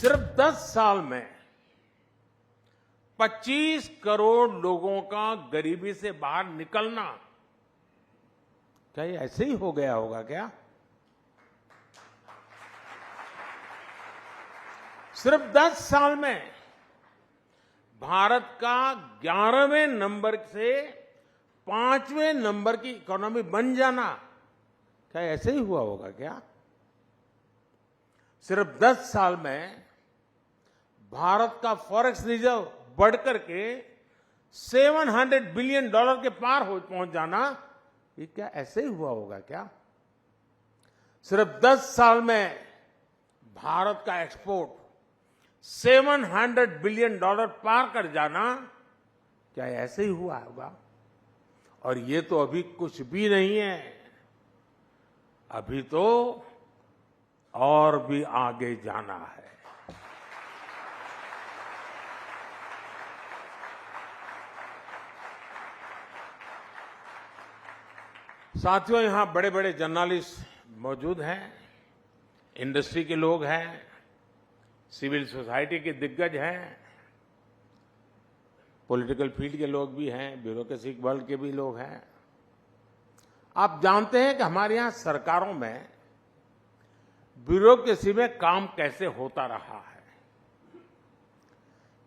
सिर्फ 10 साल में 25 करोड़ लोगों का गरीबी से बाहर निकलना, क्या ये ऐसे ही हो गया होगा क्या? सिर्फ 10 साल में भारत का 11वें नंबर से 5वें नंबर की इकोनॉमी बन जाना, क्या ऐसे ही हुआ होगा क्या? सिर्फ 10 साल में भारत का फॉरेक्स रिजर्व बढ़कर के $700 बिलियन के पार पहुंच जाना, ये क्या ऐसे ही हुआ होगा क्या? सिर्फ 10 साल में भारत का एक्सपोर्ट $700 बिलियन पार कर जाना, क्या ऐसे ही हुआ होगा? और ये तो अभी कुछ भी नहीं है, अभी तो और भी आगे जाना है। साथियों, यहां बड़े बड़े जर्नलिस्ट मौजूद हैं, इंडस्ट्री के लोग हैं, सिविल सोसाइटी के दिग्गज हैं, पॉलिटिकल फील्ड के लोग भी हैं, ब्यूरोक्रेसी वर्ल्ड के भी लोग हैं। आप जानते हैं कि हमारे यहां सरकारों में ब्यूरोक्रेसी में काम कैसे होता रहा है।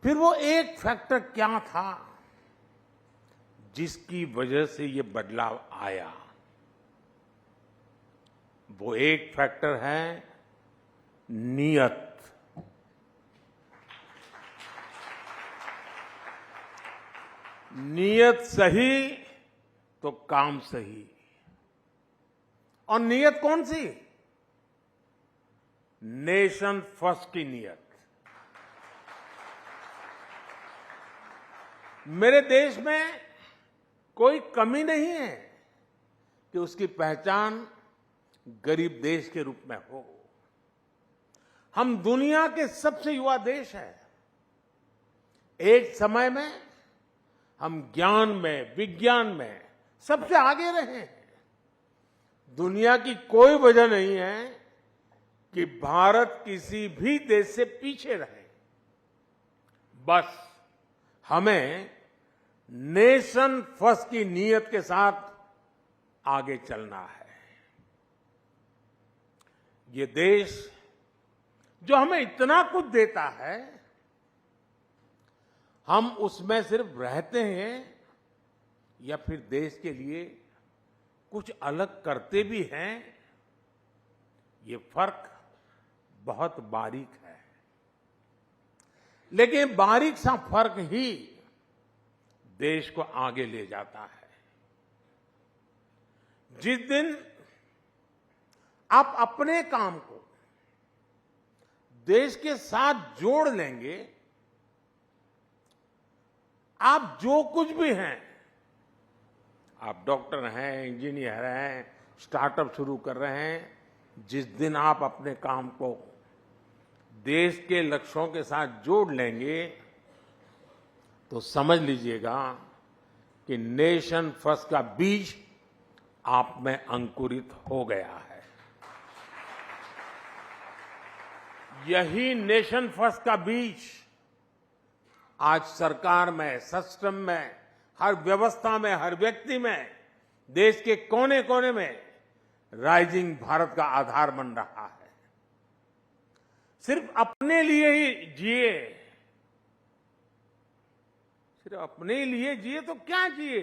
फिर वो एक फैक्टर क्या था जिसकी वजह से ये बदलाव आया? वो एक फैक्टर है नियत। नियत सही तो काम सही। और नियत कौन सी? नेशन फर्स्ट की नियत। मेरे देश में कोई कमी नहीं है कि उसकी पहचान गरीब देश के रूप में हो। हम दुनिया के सबसे युवा देश हैं। एक समय में हम ज्ञान में, विज्ञान में सबसे आगे रहे हैं। दुनिया की कोई वजह नहीं है कि भारत किसी भी देश से पीछे रहे। बस हमें नेशन फर्स्ट की नीयत के साथ आगे चलना है। ये देश जो हमें इतना कुछ देता है, हम उसमें सिर्फ रहते हैं या फिर देश के लिए कुछ अलग करते भी हैं, ये फर्क बहुत बारीक है। लेकिन बारीक सा फर्क ही देश को आगे ले जाता है। जिस दिन आप अपने काम को देश के साथ जोड़ लेंगे, आप जो कुछ भी हैं, आप डॉक्टर हैं, इंजीनियर हैं, स्टार्टअप शुरू कर रहे हैं, जिस दिन आप अपने काम को देश के लक्ष्यों के साथ जोड़ लेंगे, तो समझ लीजिएगा कि नेशन फर्स्ट का बीज आप में अंकुरित हो गया है। यही नेशन फर्स्ट का बीज आज सरकार में, सिस्टम में, हर व्यवस्था में, हर व्यक्ति में, देश के कोने कोने में राइजिंग भारत का आधार बन रहा है। सिर्फ अपने लिए ही जिए, सिर्फ अपने लिए जिए तो क्या जिए?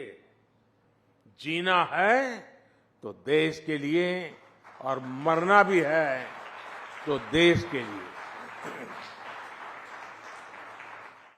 जीना है तो देश के लिए, और मरना भी है तो देश के लिए।